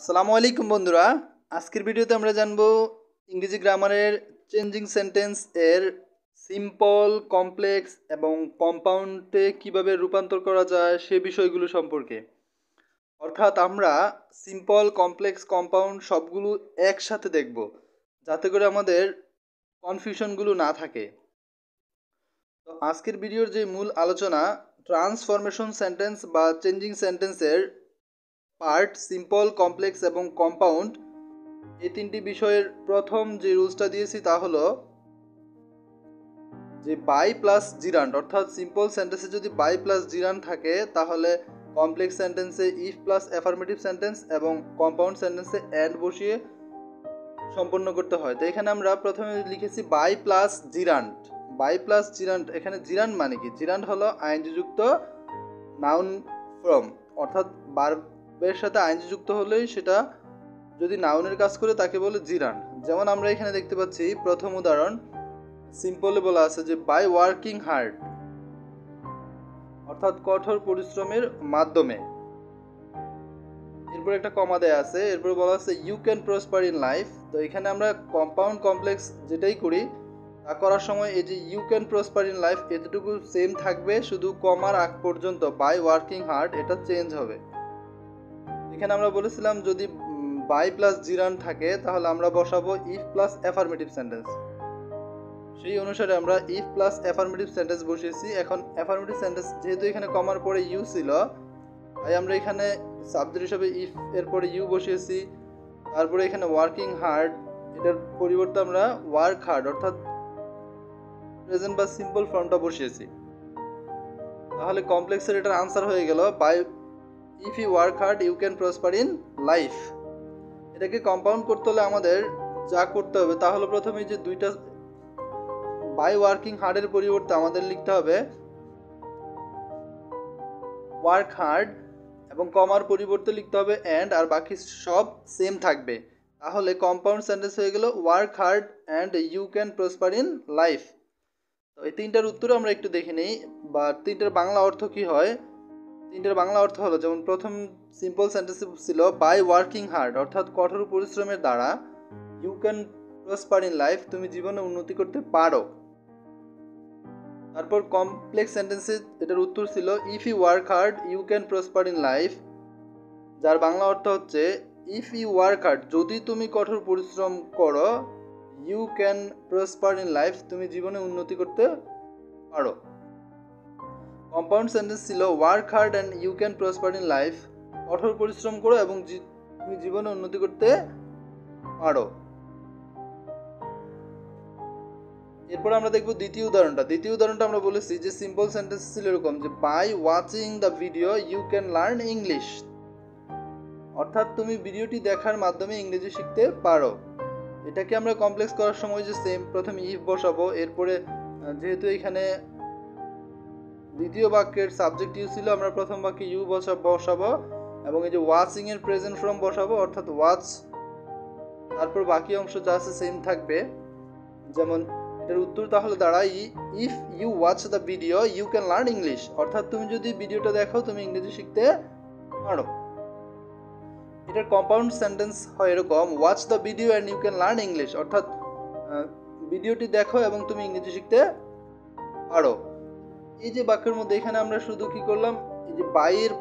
আসসালামু আলাইকুম বন্ধুরা। আজকের ভিডিওতে আমরা জানবো ইংরেজি গ্রামারের চেঞ্জিং সেন্টেন্স এর সিম্পল, কমপ্লেক্স এবং কম্পাউন্ডে কিভাবে রূপান্তর করা যায় সে বিষয়গুলো সম্পর্কে। অর্থাৎ আমরা সিম্পল, কমপ্লেক্স, কম্পাউন্ড সবগুলো একসাথে দেখব, যাতে করে আমাদের কনফিউশনগুলো না থাকে। তো আজকের ভিডিওর যে মূল আলোচনা, ট্রান্সফরমেশন সেন্টেন্স বা চেঞ্জিং সেন্টেন্সের পার্ট সিম্পল, কমপ্লেক্স এবং কম্পাউন্ড, এই তিনটি বিষয়ের প্রথম যে রুলসটা দিয়েছি তা হলো যে বাই প্লাস জিরান্ড। অর্থাৎ সিম্পল সেন্টেন্সে যদি বাই প্লাস জিরান্ড থাকে তাহলে কমপ্লেক্স সেন্টেন্সে ইফ প্লাস অ্যাফার্মেটিভ সেন্টেন্স এবং কম্পাউন্ড সেন্টেন্সে অ্যান্ড বসিয়ে সম্পন্ন করতে হয়। তো এখানে আমরা প্রথমে লিখেছি by plus gerund. By plus gerund, এখানে জিরান্ড মানে কি? জিরান্ড হলো আইনযুক্ত নাউন ফর্ম, অর্থাৎ বার্বের সাথে আইনজি যুক্ত হলেই সেটা যদি নাউনের কাজ করে তাকে বলে জিরান। যেমন আমরা এখানে দেখতে পাচ্ছি প্রথম উদাহরণ, সিম্পলে বলা আছে যে বাই ওয়ার্কিং হার্ড, অর্থাৎ কঠোর পরিশ্রমের মাধ্যমে। এরপর একটা কমা দেয়া আছে, এরপর বলা আছে you can prosper in life. তো এখানে আমরা কম্পাউন্ড, কমপ্লেক্স যেটাই করি তা করার সময় এই যে you can prosper in life এতটুকু সেম থাকবে, শুধু কমার আগ পর্যন্ত বাই ওয়ার্কিং হার্ড এটা চেঞ্জ হবে। এখানে আমরা বলেছিলাম যদি বাই প্লাস জিরান থাকে তাহলে আমরা বসাবো ইফ প্লাস অ্যাফার্মেটিভ সেন্টেন্স। সেই অনুসারে আমরা ইফ প্লাস অ্যাফার্মেটিভ সেন্টেন্স বসিয়েছি। এখন অ্যাফার্মেটিভ সেন্টেন্স যেহেতু এখানে কমার পরে ইউ ছিল, তাই আমরা এখানে সাবজেক্ট হিসাবে ইফ এর পরে ইউ বসিয়েছি। তারপরে এখানে ওয়ার্কিং হার্ড, এটার পরিবর্তে আমরা ওয়ার্ক হার্ড অর্থাৎ প্রেজেন্ট বা সিম্পল ফর্মটা বসিয়েছি। তাহলে কমপ্লেক্সের এটার আনসার হয়ে গেল by if you work hard you can prosper in life. এটাকে কম্পাউন্ড করতে হলে আমাদের যা করতে হবে তা হলো প্রথমে যে দুইটা বাই ওয়ার্কিং হার্ডের পরিবর্তে আমাদের লিখতে হবে ওয়ার্ক হার্ড এবং কমার পরিবর্তে লিখতে হবে অ্যান্ড, আর বাকি সব সেম থাকবে। তাহলে কম্পাউন্ড সেন্টেন্স হয়ে গেল work hard and you can prosper in life. তো এই তিনটার উত্তর আমরা একটু দেখে নিই, বা তিনটার বাংলা অর্থ কি হয়। তিনটার বাংলা অর্থ হলো, যেমন প্রথম সিম্পল সেন্টেন্স ছিল বাই ওয়ার্কিং হার্ড, অর্থাৎ কঠোর পরিশ্রমের দ্বারা you can prosper in life, তুমি জীবনে উন্নতি করতে পারো। তারপর কমপ্লেক্স সেন্টেন্সে এটার উত্তর ছিল if you work hard you can prosper in life, যার বাংলা অর্থ হচ্ছে ইফ ইউ ওয়ার্ক হার্ড, যদি তুমি কঠোর পরিশ্রম করো, you can prosper in life, তুমি জীবনে উন্নতি করতে পারো। কম্পাউন্ড সেন্টেন্স ছিল work hard and you can prosper in life, কঠোর পরিশ্রম করো এবং তুমি জীবনে উন্নতি করতে পারো। এরপর আমরা দেখব দ্বিতীয় উদাহরণটা। দ্বিতীয় উদাহরণটা আমরা বলেছি যে সিম্পল সেন্টেন্স ছিল এরকম যে by watching the video you can learn English, অর্থাৎ তুমি ভিডিওটি দেখার মাধ্যমে ইংরেজি শিখতে পারো। এটাকে আমরা কমপ্লেক্স করার সময় যে সেম, প্রথমে ইফ বসাবো, এরপরে যেহেতু এখানে দ্বিতীয় বাক্যের সাবজেক্ট ইউ ছিল, আমরা প্রথম বাক্যে ইউ বসাবো এবং এই যে ওয়াচিং এর প্রেজেন্ট ফর্ম বসাবো, অর্থাৎ ওয়াচ। তারপর বাকি অংশ যা আছে সেম থাকবে। যেমন এটার উত্তর তাহলে দাঁড়ায় if you watch the video you can learn English, অর্থাৎ তুমি যদি ভিডিওটা দেখো তুমি ইংরেজি শিখতে পারো। এটার কম্পাউন্ড সেন্টেন্স হয় এরকম watch the video and you can learn English, অর্থাৎ ভিডিওটি দেখো এবং তুমি ইংরেজি শিখতে পারো। এই যে বাক্যের মধ্যে এখানে আমরা শুধু কি করলাম, এই যে বাইয়ের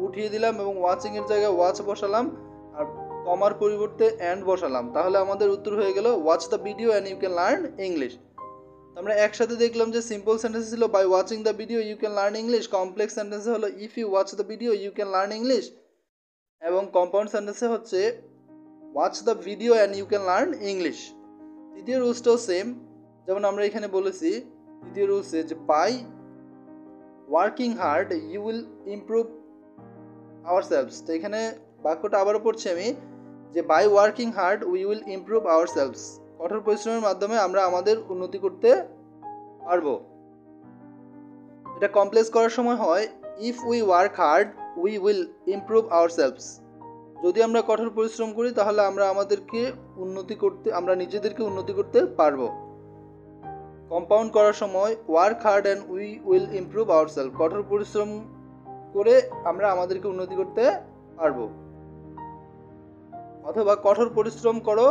উঠিয়ে দিলাম এবং ওয়াচিং এর জায়গায় ওয়াচ বসালাম আর কমার পরিবর্তে অ্যান্ড বসালাম, তাহলে আমাদের উত্তর হয়ে গেল watch the video and you can learn English. আমরা একসাথে দেখলাম যে সিম্পল সেন্টেন্স ছিল by watching the video you can learn English, complex সেন্টেন্সে হলো if you watch the video you can learn English, এবং কম্পাউন্ড সেন্টেন্সে হচ্ছে watch the video and you can learn English. তৃতীয় রুলসটাও সেম, যেমন আমরা এখানে বলেছি তৃতীয় রুলসে যে by working hard you will improve ourselves. তো এখানে বাক্যটা আবারও পড়ছি আমি, যে by working hard we will improve ourselves, কঠোর পরিশ্রমের মাধ্যমে আমরা আমাদের উন্নতি করতে পারবো। এটা কমপ্লেক্স করার সময় হয় if we work hard we will improve hour selves, যদি আমরা কঠোর পরিশ্রম করি তাহলে আমরা আমরা নিজেদেরকে উন্নতি করতে পারবো। কম্পাউন্ড করার সময় work hard and we will improve our self, কঠোর পরিশ্রম করে আমরা আমাদেরকে উন্নতি করতে পারবো। অথবা কঠোর পরিশ্রম করো,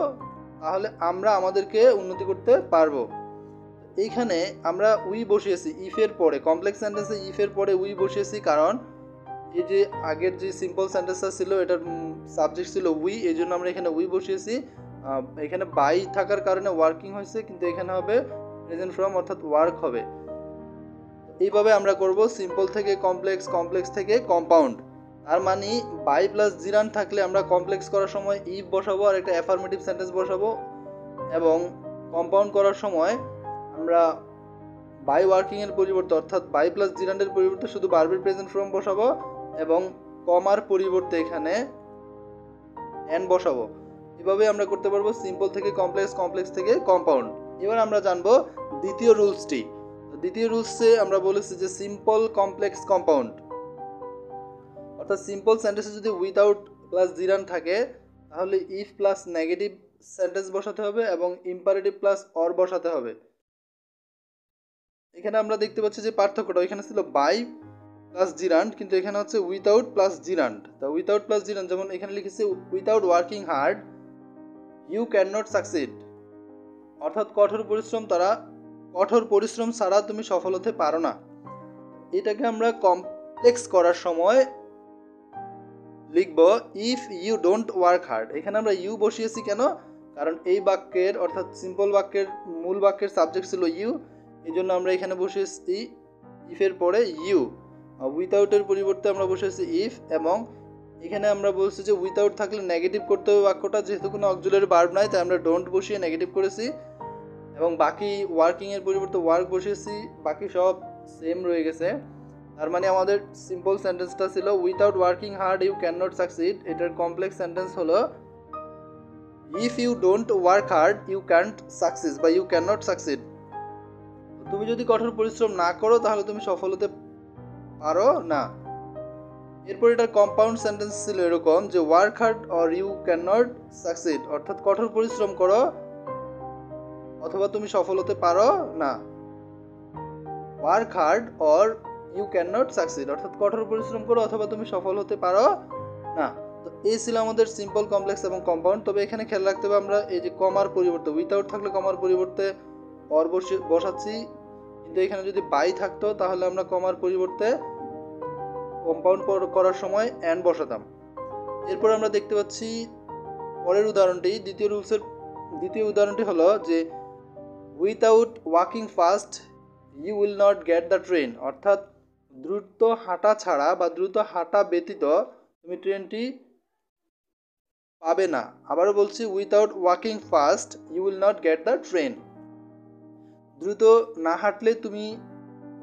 তাহলে আমরা আমাদেরকে উন্নতি করতে পারবো। এইখানে আমরা উই বসিয়েছি ইফের পরে, কমপ্লেক্স সেন্টেন্সে ইফের পরে উই বসিয়েছি, কারণ এই যে আগের যে সিম্পল সেন্টেন্সটা ছিল এটার সাবজেক্ট ছিল উই, এই জন্য আমরা এখানে উই বসিয়েছি। এখানে বাই থাকার কারণে ওয়ার্কিং হয়েছে, কিন্তু এখানে হবে প্রেজেন্ট ফর্ম অর্থাৎ ওয়ার্ক হবে। এইভাবে আমরা করব সিম্পল থেকে কমপ্লেক্স, কমপ্লেক্স থেকে কম্পাউন্ড। তার মানে বাই প্লাস জিরান থাকলে আমরা কমপ্লেক্স করার সময় ইফ বসাবো আর একটা অ্যাফার্মেটিভ সেন্টেন্স বসাবো, এবং কম্পাউন্ড করার সময় আমরা বাই ওয়ার্কিং এর পরিবর্তে অর্থাৎ বাই প্লাস জিরান্ডের পরিবর্তে শুধু ভার্বের প্রেজেন্ট ফর্ম বসাবো এবং কমার পরিবর্তে এখানে এন বসাবো। এভাবে আমরা করতে পারবো সিম্পল থেকে কমপ্লেক্স, কমপ্লেক্স থেকে কম্পাউন্ড। এবার আমরা জানবো দ্বিতীয় রুলসটি। দ্বিতীয় রুলসে আমরা বলেছি যে সিম্পল, কমপ্লেক্স, কম্পাউন্ড, অর্থাৎ সিম্পল সেন্টেন্সে যদি উইথাউট প্লাস জিরান থাকে তাহলে ইফ প্লাস নেগেটিভ সেন্টেন্স বসাতে হবে এবং ইম্পারেটিভ প্লাস অর বসাতে হবে। এখানে আমরা দেখতে পাচ্ছি যে পার্থক্যটা, এখানে ছিল বাই প্লাস জিরান্ড, কিন্তু এখানে হচ্ছে উইথাউট প্লাস জিরান্ড। তা উইথাউট প্লাস জিরান্ড যেমন এখানে লিখেছে without working hard you can not succeed, অর্থাৎ কঠোর পরিশ্রম ছাড়া তুমি সফল হতে পারো না। এটাকে আমরা কমপ্লেক্স করার সময় লিখব if you don't work hard. এখানে আমরা ইউ বসিয়েছি কেন? কারণ এই বাক্যের অর্থাৎ সিম্পল বাক্যের মূল বাক্যের সাবজেক্ট ছিল ইউ, এই জন্য আমরা এখানে বসিয়েছি ইফের পরে ইউ। উইথাউটের পরিবর্তে আমরা বসেছি ইফ, এবং এখানে আমরা বলছি যে উইথাউট থাকলে নেগেটিভ করতে হবে বাক্যটা, যেহেতু কোনো অক্সিলারি ভার্ব নাই তাই আমরা ডোন্ট বসিয়ে নেগেটিভ করেছি, এবং বাকি ওয়ার্কিংয়ের পরিবর্তে ওয়ার্ক বসিয়েছি, বাকি সব সেম রয়ে গেছে। তার মানে আমাদের সিম্পল সেন্টেন্সটা ছিল without working hard you can not succeed, এটার কমপ্লেক্স সেন্টেন্স হলো if you don't work hard you can't succeed বা ইউ ক্যান নট সাকসিড। তুমি যদি কঠোর পরিশ্রম না করো তাহলে তুমি সফল হতে পারো না। এরপর এটার কম্পাউন্ড সেন্টেন্স ছিল এরকম যে work hard or you can not succeed, অর্থাৎ কঠোর পরিশ্রম করো অথবা তুমি সফল হতে পারো না। Work hard or you can not succeed, অর্থাৎ কঠোর পরিশ্রম করো অথবা তুমি সফল হতে পারো না। তো এই ছিল আমাদের সিম্পল, কমপ্লেক্স এবং কম্পাউন্ড। তবে এখানে খেয়াল রাখতে হবে আমরা এই যে কমার পরিবর্তে উইথাউট থাকলে কমার পরিবর্তে অর বসাচ্ছি, কিন্তু এখানে যদি বাই থাকতো তাহলে আমরা কমার পরিবর্তে কম্পাউন্ড করার সময় অ্যান্ড বসাতাম। এরপর আমরা দেখতে পাচ্ছি পরের উদাহরণটি, দ্বিতীয় উদাহরণটি হলো যে without walking fast you will not get the train, অর্থাৎ দ্রুত হাঁটা ছাড়া বা দ্রুত হাঁটা ব্যতীত তুমি ট্রেনটি পাবে না। আবারও বলছি without walking fast you will not get the train, দ্রুত না হাঁটলে তুমি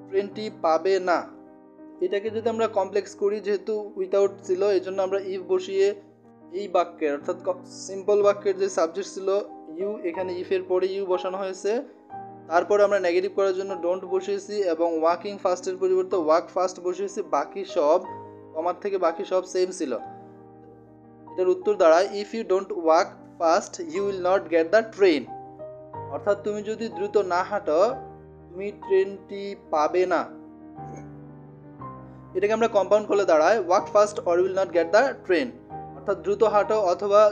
ট্রেনটি পাবে না। এটাকে যদি আমরা কমপ্লেক্স করি, যেহেতু উইথাউট ছিল এই জন্য আমরা ইফ বসিয়ে এই বাক্যের অর্থাৎ সিম্পল বাক্যের যে সাবজেক্ট ছিল ইউ, এখানে ইফের পরে ইউ বসানো হয়েছে। তারপরে আমরা নেগেটিভ করার জন্য ডোন্ট বসিয়েছি এবং ওয়াকিং ফাস্টের পরিবর্তে ওয়াক ফাস্ট বসিয়েছি। বাকি সব কমার থেকে বাকি সব সেম ছিল। এটার উত্তর দাঁড়ায় if you don't walk fast you will not get the train, অর্থাৎ তুমি যদি দ্রুত না হাঁটো তুমি ট্রেনটি পাবে না। এটাকে আমরা কম্পাউন্ড করলে দাঁড়ায় walk fast or will not get the train, অর্থাৎ দ্রুত হাঁটো অথবা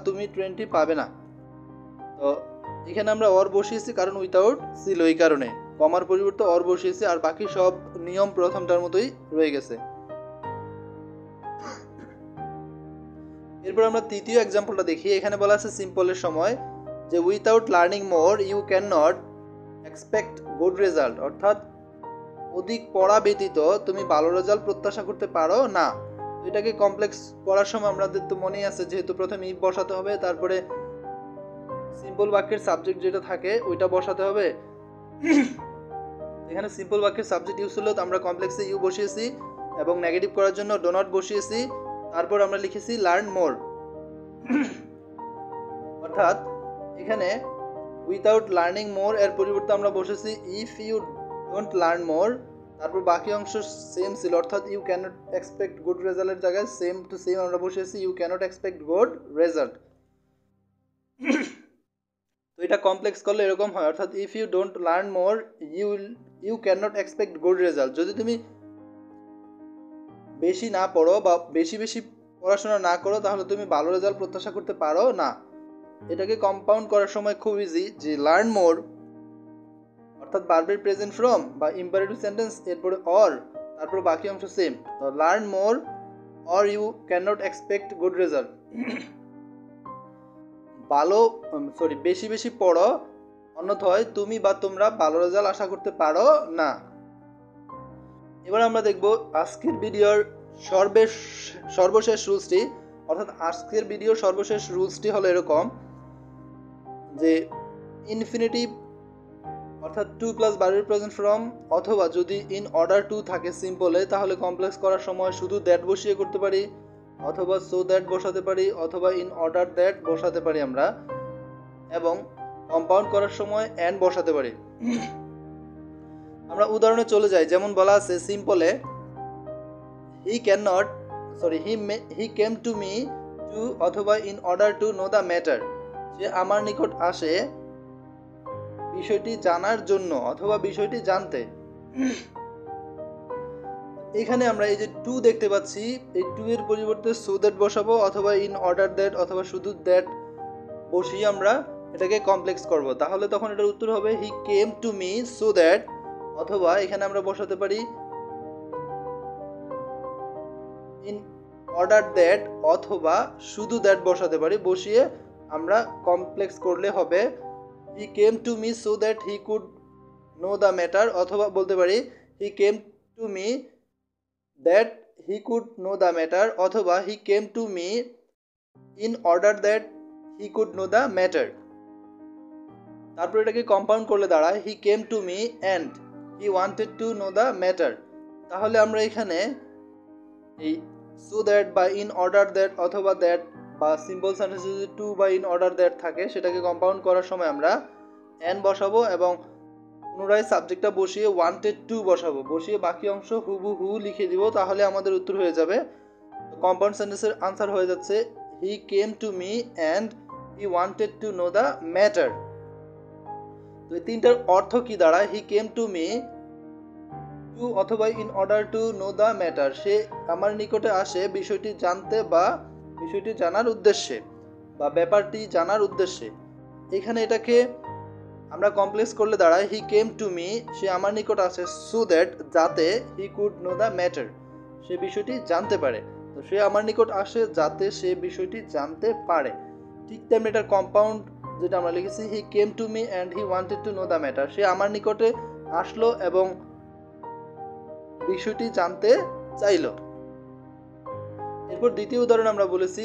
তুমি ট্রেনটি পাবে না। তো এখানে আমরা অর বসিয়েছি কারণ উইথাউট ছিল, এই কারণে কমার পরিবর্তে অর বসিয়েছি, আর বাকি সব নিয়ম প্রথমটার মতোই রয়ে গেছে। এরপর আমরা তৃতীয় এক্সাম্পলটা দেখি। এখানে বলা আছে সিম্পলের সময় যে without learning more you can not expect good result, অর্থাৎ অধিক পড়া ব্যতীত তুমি ভালো রেজাল্ট প্রত্যাশা করতে পারো না। এটাকে কমপ্লেক্স করার সময় আমাদের তো মনেই আছে যেহেতু প্রথমে ইফ বসাতে হবে, তারপরে সিম্পল বাক্যের সাবজেক্ট যেটা থাকে ওইটা বসাতে হবে। এখানে সিম্পল বাক্যের সাবজেক্ট ইউজ হলো, আমরা কমপ্লেক্সে ইউ বসিয়েছি এবং নেগেটিভ করার জন্য ডো নট বসিয়েছি। তারপর আমরা লিখেছি লার্ন মোর, অর্থাৎ এখানে উইথাউট লার্নিং মোর এর পরিবর্তে আমরা বসেছি if you don't learn more. তারপর বাকি অংশ সেম ছিল, অর্থাৎ ইউ ক্যানট এক্সপেক্ট গুড রেজাল্টের জায়গায় সেম টু সেম আমরা বসেছি you can't expect good result. তো এটা কমপ্লেক্স করলে এরকম হয়, অর্থাৎ if you don't learn more you can't expect good result. যদি তুমি বেশি না পড়ো বা বেশি বেশি পড়াশোনা না করো তাহলে তুমি ভালো রেজাল্ট প্রত্যাশা করতে পারো না। এটাকে কম্পাউন্ড করার সময় খুব ইজি, যে লার্ন মোর অর্থাৎ ভার্বের প্রেজেন্ট ফর্ম বা ইম্পারেটিভ সেন্টেন্স এরপরে অর, তারপর বাকি অংশ সেম। তো learn more or you can not expect good result. বেশি বেশি পড়ো, অন্যথায় তুমি বা তোমরা ভালো রেজাল্ট আশা করতে পারো না। এবার আমরা দেখব আজকের ভিডিওর সর্বশেষ রুলসটি, অর্থাৎ আজকের ভিডিওর সর্বশেষ রুলসটি হলো এরকম যে ইনফিনিটিভ অর্থাৎ টু প্লাস ভার্বের প্রেজেন্ট ফর্ম অথবা যদি ইন অর্ডার টু থাকে সিম্পলে, তাহলে কমপ্লেক্স করার সময় শুধু দ্যাট বসিয়ে করতে পারি, অথবা সো দ্যাট বসাতে পারি, অথবা ইন অর্ডার দ্যাট বসাতে পারি আমরা, এবং কম্পাউন্ড করার সময় অ্যান্ড বসাতে পারি। আমরা উদাহরণে চলে যাই। যেমন বলা আছে সিম্পলে he came to me to অথবা in order to know the matter, সে আমার নিকট আসে বিষয়টি জানার জন্য অথবা বিষয়টি জানতে। এখানে আমরা এই যে টু দেখতে পাচ্ছি, এই টু এর পরিবর্তে সো দ্যাট বসাবো, অথবা ইন অর্ডার দ্যাট, অথবা শুধু দ্যাট বসিয়ে আমরা এটাকে কমপ্লেক্স করব। তাহলে তখন এটার উত্তর হবে he came to me so that, অথবা এখানে আমরা বসাতে পারি ইন অর্ডার দ্যাট, অথবা শুধু দ্যাট বসাতে পারি। বসিয়ে আমরা কমপ্লেক্স করলে হবে he came to me so that he could know the matter, অথবা বলতে পারি he came to me that he could know the matter, অথবা he came to me in order that he could know the matter. তারপর এটাকে compound করলে দাঁড়ায় he came to me and he wanted to know the matter. তাহলে আমরা এখানে এই so that বা ইন অর্ডার দ্যাট অথবা দ্যাট বা সিম্পল সেন্টেন্সে যদি টু বা ইন অর্ডার দ্যাট থাকে, সেটাকে কম্পাউন্ড করার সময় আমরা অ্যান্ড বসাবো এবং পুনরায় সাবজেক্টটা বসিয়ে ওয়ান্টেড টু বসাবো, বসিয়ে বাকি অংশ হুবহু লিখে দিব। তাহলে আমাদের উত্তর হয়ে যাবে, কম্পাউন্ড সেন্টেন্সের আনসার হয়ে যাচ্ছে he came to me and he wanted to know the matter. তো এই তিনটার অর্থ কি দাঁড়ায়? He came to me to অথবা in order to know the matter, সে আমার নিকটে আসে বিষয়টি জানতে বা বিষয়টি জানার উদ্দেশ্যে বা ব্যাপারটি জানার উদ্দেশ্যে। এখানে এটাকে আমরা কমপ্লেক্স করলে দাঁড়ায় হি কেম টু মি, সে আমার নিকট আসে সো দ্যাট, যাতে he could know the matter, সে বিষয়টি জানতে পারে। তো সে আমার নিকট আসে যাতে সে বিষয়টি জানতে পারে। ঠিক তেমনি এটার কম্পাউন্ড যেটা আমরা লিখেছি he came to me and he wanted to know the matter, সে আমার নিকটে আসলো এবং বিষয়টি জানতে চাইল। এরপর দ্বিতীয় উদাহরণ আমরা বলেছি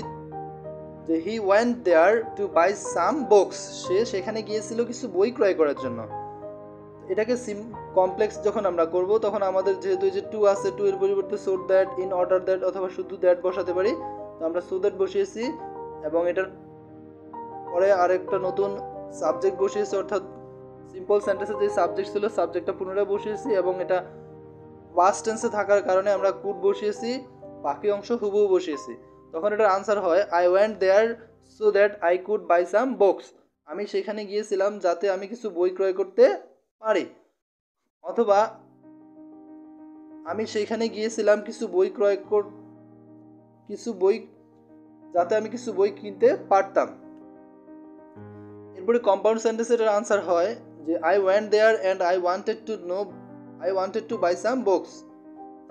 যে he went there to buy some books, সে সেখানে গিয়েছিল কিছু বই ক্রয় করার জন্য। এটাকে কমপ্লেক্স যখন আমরা করব, তখন আমাদের যেহেতু এই যে টু আছে, টু এর পরিবর্তে so that, in order that অথবা শুধু দ্যাট বসাতে পারি। তো আমরা সো দ্যাট বসিয়েছি এবং এটার পরে আরেকটা নতুন সাবজেক্ট বসিয়েছি, অর্থাৎ সিম্পল সেন্টেন্সে যে সাবজেক্ট ছিল সাবজেক্টটা পুনরায় বসিয়েছি এবং এটা পাস্ট টেন্সে থাকার কারণে আমরা কুড বসিয়েছি, বাকি অংশ হুবহু বসিয়েছি। তখন এটার আনসার হয় I went there so that I could buy some books, আমি সেখানে গিয়েছিলাম যাতে আমি কিছু বই ক্রয় করতে পারি, অথবা আমি সেখানে গিয়েছিলাম যাতে আমি কিছু বই কিনতে পারতাম। এরপরে কম্পাউন্ড সেন্টেন্সের আনসার হয় যে I went there and I wanted to buy some books.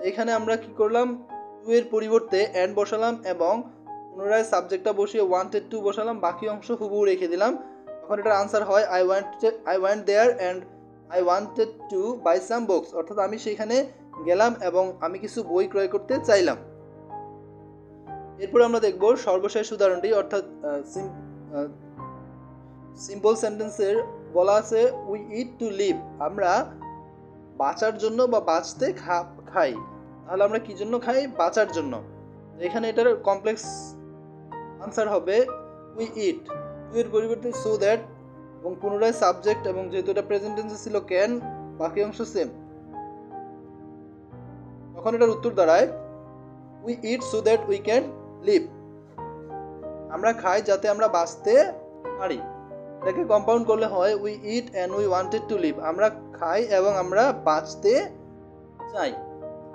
এখানে আমরা কি করলাম, টু এর পরিবর্তে অ্যান্ড বসালাম এবং পুনরায় সাবজেক্টটা বসিয়ে ওয়ান্টেড টু বসালাম, বাকি অংশ হুবহু রেখে দিলাম। তখন এটার আনসার হয় I went there and I wanted to buy some books, অর্থাৎ আমি সেখানে গেলাম এবং আমি কিছু বই ক্রয় করতে চাইলাম। এরপর আমরা দেখব সর্বশেষ উদাহরণটি, অর্থাৎ সিম্পল সেন্টেন্সের বলা আছে উই ইট টু লিভ, আমরা বাঁচার জন্য বা বাঁচতে খাই। তাহলে আমরা কি জন্য খাই? বাঁচার জন্য। এখানে এটার কমপ্লেক্স আনসার হবে উই ইট, টু এর পরিবর্তে সো দ্যাট এবং পুনরায় সাবজেক্ট, এবং যেহেতু এটা প্রেজেন্ট টেন্সে ছিল ক্যান, বাকি অংশ সেম। তখন এটার উত্তর দাঁড়ায় we eat so that we can live, আমরা খাই যাতে আমরা বাঁচতে পারি। এটাকে কম্পাউন্ড করলে হয় we eat and we wanted to live, আমরা খাই এবং আমরা বাঁচতে চাই।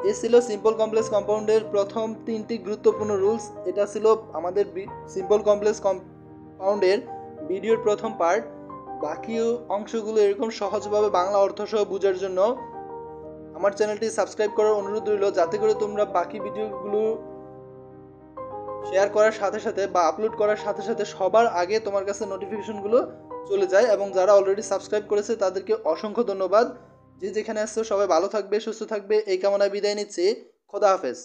এ ছিল সিম্পল কমপ্লেক্স কম্পাউন্ডের প্রথম 3টি গুরুত্বপূর্ণ রুলস। এটা ছিল আমাদের সিম্পল কমপ্লেক্স কম্পাউন্ডের ভিডিওর প্রথম পার্ট। বাকি অংশগুলো এরকম সহজভাবে বাংলা অর্থ সহ বোঝার জন্য আমার চ্যানেলটি সাবস্ক্রাইব করার অনুরোধ রইল, যাতে করে তোমরা বাকি ভিডিওগুলো শেয়ার করার সাথে সাথে বা আপলোড করার সাথে সাথে সবার আগে তোমার কাছে নোটিফিকেশনগুলো চলে যায়। এবং যারা অলরেডি সাবস্ক্রাইব করেছে তাদেরকে অসংখ্য ধন্যবাদ। যে যেখানে আসছো সবাই ভালো থাকবে, সুস্থ থাকবে, এই কামনায় বিদায় নিচ্ছি। খোদা হাফেজ।